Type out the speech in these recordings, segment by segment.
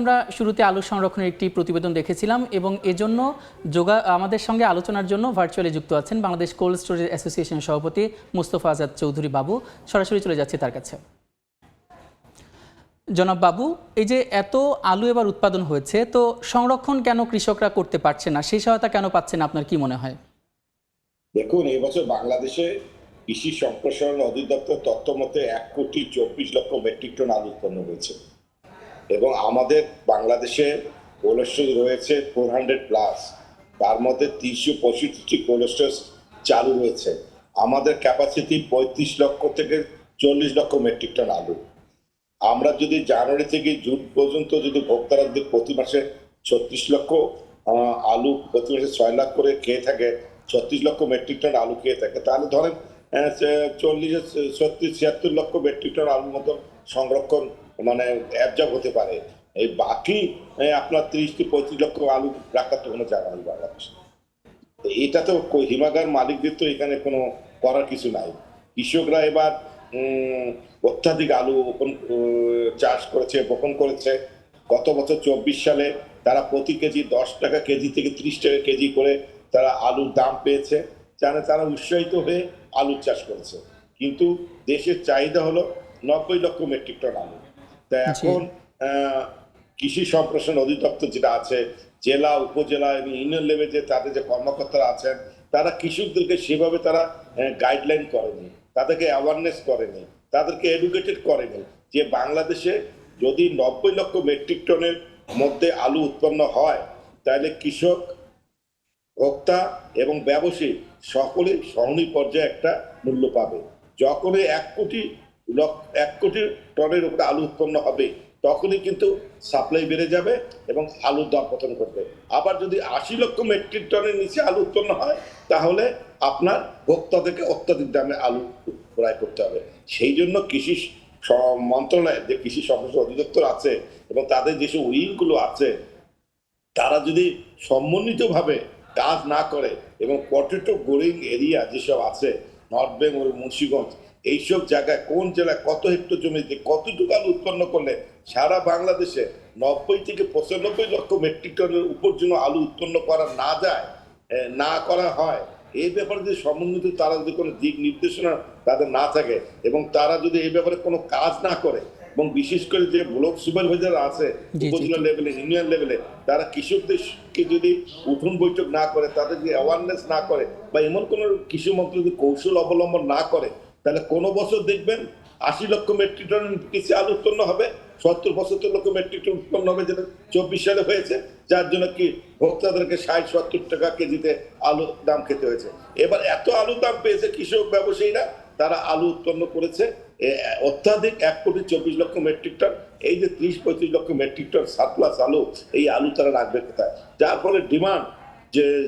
আমরা শুরুতে আলু সংরক্ষণের একটি প্রতিবেদন দেখেছিলাম এবং এজন্য আমাদের সঙ্গে আলোচনার জন্য ভার্চুয়ালি যুক্ত আছেন বাংলাদেশ কোল্ড স্টোরেজ অ্যাসোসিয়েশনের সভাপতি মুস্তফা আজাদ চৌধুরী বাবু। সরাসরি চলে যাচ্ছে তার কাছে। জনাব বাবু, এই যে এত আলু এবার উৎপাদন হয়েছে, তো সংরক্ষণ কেন কৃষকরা করতে পারছে না, সেই সহায়তা কেন পাচ্ছে না, আপনার কি মনে হয়? দেখুন, এই বছর বাংলাদেশে কৃষি সম্প্রসারণ অধিদপ্তর তথ্য মতে 1,24,00,000 মেট্রিক টন আলু উৎপন্ন হয়েছে এবং আমাদের বাংলাদেশে কোল্ড স্টোরেজ রয়েছে 400+। তার মধ্যে 365টি কোল্ড স্টোরেজ চালু রয়েছে। আমাদের ক্যাপাসিটি 35 লক্ষ থেকে 40 লক্ষ মেট্রিক টন আলু। আমরা যদি জানুয়ারি থেকে জুন পর্যন্ত যদি ভোক্তারা প্রতি মাসে 36 লক্ষ আলু, প্রতি মাসে 6 লাখ করে খেয়ে থাকে, 36 লক্ষ মেট্রিক টন আলু খেয়ে থাকে, তাহলে ধরেন 36-76 লক্ষ মেট্রিক টন আলুর মতো সংরক্ষণ মানে অ্যাবজর্ব হতে পারে। এই বাকি আপনার 30-35 লক্ষ আলু রাখার তো কোনো জায়গা নেই বাংলাদেশে। এটা তো হিমাগার মালিকদের তো এখানে কোনো করার কিছু নাই। কৃষকরা এবার অত্যাধিক আলু চাষ করেছে, বপন করেছে। গত বছর 24 সালে তারা প্রতি কেজি 10 টাকা কেজি থেকে 30 টাকা কেজি করে তারা আলুর দাম পেয়েছে, জানে তারা উৎসাহিত হয়ে আলুর চাষ করেছে। কিন্তু দেশের চাহিদা হলো 90 লক্ষ মেট্রিক টন আলু। তা এখন কৃষি সম্প্রসারণ অধিদপ্তর যেটা আছে, জেলা, উপজেলা এবং ইউনিয়ন লেভেলে তাদের যে কর্মকর্তারা আছেন, তারা কৃষকদেরকে সেভাবে তারা গাইডলাইন করেনি, তাদেরকে অ্যাওয়ারনেস করেনি, তাদেরকে এডুকেটেড করেনি যে বাংলাদেশে যদি 90 লক্ষ মেট্রিক টনের মধ্যে আলু উৎপন্ন হয়, তাহলে কৃষক, ভোক্তা এবং ব্যবসায়ী সকলে সহনীয় পর্যায়ে একটা মূল্য পাবে। যখনই 1 কোটি টনের উপরে আলু উৎপন্ন হবে, তখনই কিন্তু সাপ্লাই বেড়ে যাবে এবং আলুর দর পতন করবে। আবার যদি 80 লক্ষ মেট্রিক টনের নিচে আলু উৎপন্ন হয়, তাহলে আপনার ভোক্তাদেরকে অত্যাধিক দামে আলু ক্রয় করতে হবে। সেই জন্য কৃষি মন্ত্রণালয়ের যে কৃষি সম্প্রসারণ অধিদপ্তর আছে এবং তাদের যেসব উইংগুলো আছে, তারা যদি সমন্বিতভাবে কাজ না করে এবং পটেটো গ্রোয়িং এরিয়া যেসব আছে, নর্থ বেঙ্গল, মুন্সিগঞ্জ, এইসব জায়গায় কোন জেলায় কত হেক্টর জমিতে কতটুকু আলু উৎপন্ন করলে সারা বাংলাদেশে 90 থেকে 95 লক্ষ মেট্রিক টনের উপর যেন আলু উৎপন্ন করা না যায়, না করা হয়, এই ব্যাপারে যদি সমন্বিত তারা যদি কোনো দিক নির্দেশনা তাদের না থাকে এবং তারা যদি এই ব্যাপারে কোনো কাজ না করে, এবং বিশেষ করে যে ব্লক সুপারভাইজার আছে উপজেলা লেভেলে, ইউনিয়ন লেভেলে, তারা কৃষকদেরকে যদি উঠোন বৈঠক না করে, তাদের যদি অ্যাওয়ারনেস না করে বা এমন কোনো কৃষি মন্ত্রী যদি কৌশল অবলম্বন না করে, তাহলে কোনো বছর দেখবেন 80 লক্ষ মেট্রিক টন কৃষি আলু উৎপন্ন হবে, 70-75 লক্ষ মেট্রিক টন উৎপন্ন হবে, যেটা 24 সালে হয়েছে, যার জন্য কি ভোক্তাদেরকে 60-70 টাকা কেজিতে আলু দাম খেতে হয়েছে। এবার এত আলু দাম পেয়েছে কৃষক ব্যবসায়ীরা, তারা আলু উৎপন্ন করেছে অত্যাধিক 1,24,00,000 মেট্রিক টন। এই যে 30-35 লক্ষ মেট্রিক টন সারপ্লাস আলু, এই আলু তারা রাখবে কোথায়? যার ফলে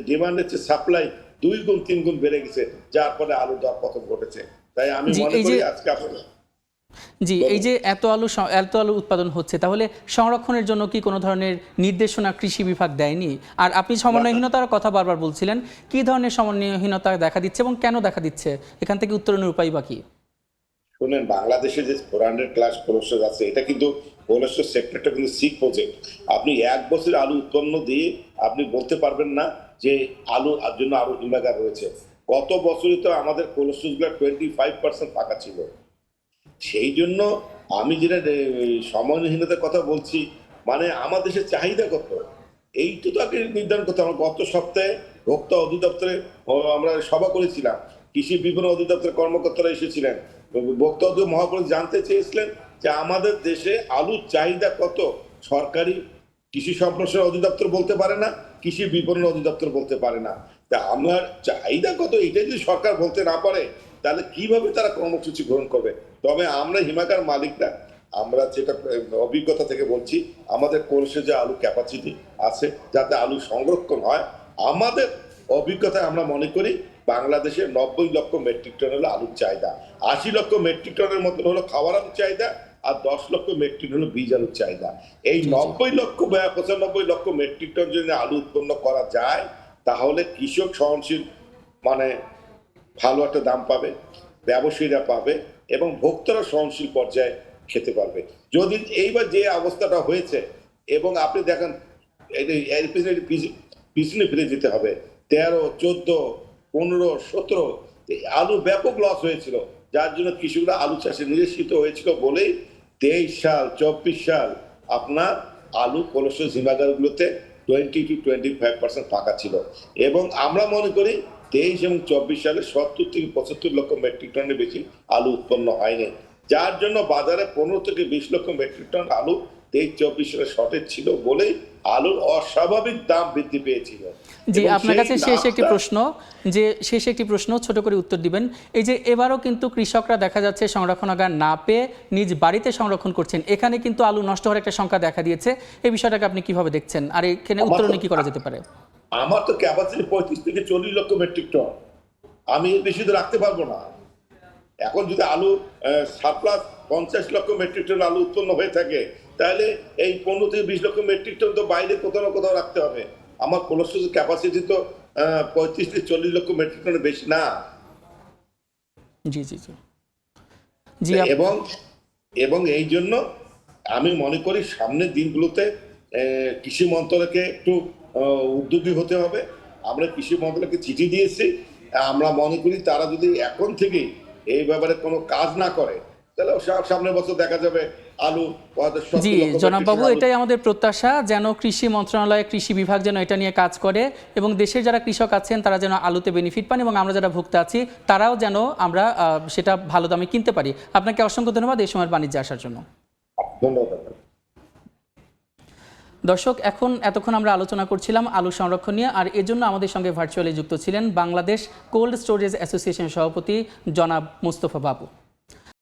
ডিমান্ডের চেয়ে সাপ্লাই 2 গুণ 3 গুণ বেড়ে গেছে, যার ফলে আলুর দর পতন ঘটেছে। তাই আমি মনে করি আজকে এই যে এত আলু উৎপাদন হচ্ছে, তাহলে সংরক্ষণের জন্য কি কোনো ধরনের নির্দেশনা কৃষি বিভাগ দেয়নি? আর আপনি সমন্বয়হীনতার কথা বারবার বলছিলেন, কি ধরনের সমন্বয়হীনতা দেখা দিচ্ছে এবং কেন দেখা দিচ্ছে? এখান থেকে উত্তরণের উপায় বা কি? শুনেন, বাংলাদেশে যে 400+ কোলেস্টোরেজ আছে, এটা কিন্তু কোলেস্টোরেজ সেক্টরটা কিন্তু সিক প্রজেক্ট। আপনি 1 বছর আলু উৎপন্ন দিয়ে আপনি বলতে পারবেন না যে আলুর জন্য আরো হিমাগার রয়েছে। গত বছরই তো আমাদের কোলেস্টোরেজগুলো 25% ফাঁকা ছিল। সেই জন্য আমি যেটা সমন্বয়হীনতার কথা বলছি, মানে আমার দেশের চাহিদা কত, এইটা তো আগে নির্ধারণ করতে। আমরা গত সপ্তাহে ভোক্তা অধিদপ্তরে আমরা সভা করেছিলাম, কৃষি বিপণন অধিদপ্তরের কর্মকর্তারা এসেছিলেন, ভোক্তা অধিদপ্তর মহাপরিচালক জানতে চেয়েছিলেন যে আমাদের দেশে আলুর চাহিদা কত। সরকারি কৃষি সম্প্রসারণ অধিদপ্তর বলতে পারে না, কৃষি বিপণন অধিদপ্তর বলতে পারে না। তা আমার চাহিদা কত এটা যদি সরকার বলতে না পারে, তাহলে কিভাবে তারা কর্মসূচি গ্রহণ করবে? তবে আমরা হিমাগার মালিকরা, আমরা যেটা অভিজ্ঞতা থেকে বলছি, আমাদের কোলসে যে আলু ক্যাপাসিটি আছে যাতে আলু সংরক্ষণ হয়, আমাদের অভিজ্ঞতায় আমরা মনে করি বাংলাদেশে 90 লক্ষ মেট্রিক টন হলো আলুর চাহিদা। 80 লক্ষ মেট্রিক টনের মতো হলো খাওয়ার আলুর চাহিদা, আর 10 লক্ষ মেট্রিক টন হলো বীজ আলুর চাহিদা। এই 90 লক্ষ বা 95 লক্ষ মেট্রিক টন যদি আলু উৎপন্ন করা যায়, তাহলে কৃষক সহনশীল, মানে ভালো একটা দাম পাবে, ব্যবসায়ীরা পাবে এবং ভোক্তারা সহনশীল পর্যায়ে খেতে পারবে। যদি এইবার যে অবস্থাটা হয়েছে এবং আপনি দেখেন এর পিছনে ফিরে যেতে হবে 13, 14, 15, 17 আলু ব্যাপক লস হয়েছিল, যার জন্য কৃষকরা আলু চাষে নিরসিত হয়েছিল বলেই 23 সাল 24 সাল আপনার আলু কোলেস্ট্রল হিমাগারগুলোতে 20-25% ফাঁকা ছিল। এবং আমরা মনে করি 23 এবং 24 সালে 70 থেকে 75 লক্ষ মেট্রিক টনের বেশি আলু উৎপন্ন হয়নি, যার জন্য বাজারে 15 থেকে 20 লক্ষ মেট্রিক টন আলু 23-24 সালে শর্টেজ ছিল বলেই আলুর অস্বাভাবিক দাম বৃদ্ধি পেয়েছিল। জি, এবং আপনার সেই কাছে শেষ একটি দামটা- প্রশ্ন, ছোট করে উত্তর দিবেন। এই যে এবারও কিন্তু কৃষকরা দেখা যাচ্ছে সংরক্ষণাগার না পেয়ে নিজ বাড়িতে সংরক্ষণ করছেন, এখানে কিন্তু আলু নষ্ট হওয়ার একটা সংখ্যা দেখা দিয়েছে। এই বিষয়টাকে আপনি কিভাবে দেখছেন, আর এখানে উত্তরণে কি করা যেতে পারে? আমার তো ক্যাপাসিটি 35 থেকে 40 লক্ষ মেট্রিক টন, আমি এর বেশি তো রাখতে পারবো না। এখন যদি আলু সারপ্লাস 50 লক্ষ মেট্রিক টন আলু উৎপন্ন হয়ে থাকে, তাহলে এই 15 থেকে 20 লক্ষ মেট্রিক টন তো বাইরে কোথাও না কোথাও রাখতে হবে। আমার কোলেস্ট্রল ক্যাপাসিটি তো 35 থেকে 40 লক্ষ মেট্রিক টনের বেশি না। জি জি জি জি এবং এই জন্য আমি মনে করি সামনের দিনগুলোতে কৃষি মন্ত্রণালয়কে একটু উদ্যোগী হতে হবে। আমরা কৃষি মন্ত্রণালয়কে চিঠি দিয়েছি, আমরা মনে করি তারা যদি এখন থেকেই এই ব্যাপারে কোনো কাজ না করে, তাহলে সামনের বছর দেখা যাবে আলু জি জনাববাবু, এটাই আমাদের প্রত্যাশা, যেন কৃষি মন্ত্রণালয়, কৃষি বিভাগ যেন এটা নিয়ে কাজ করে এবং দেশের যারা কৃষক আছেন তারা যেন আলুতে বেনিফিট পান এবং আমরা যারা ভুক্ত আছি তারাও যেন আমরা সেটা ভালো দামে কিনতে পারি। আপনাকে অসংখ্য ধন্যবাদ এই সময়ের বাণিজ্যে আসার জন্য। ধন্যবাদ। দর্শক, এতক্ষণ আমরা আলোচনা করছিলাম আলু সংরক্ষণ নিয়ে, আর এজন্য আমাদের সঙ্গে ভার্চুয়ালি যুক্ত ছিলেন বাংলাদেশ কোল্ড স্টোরেজ অ্যাসোসিয়েশন সভাপতি জনাব মুস্তফা বাবু।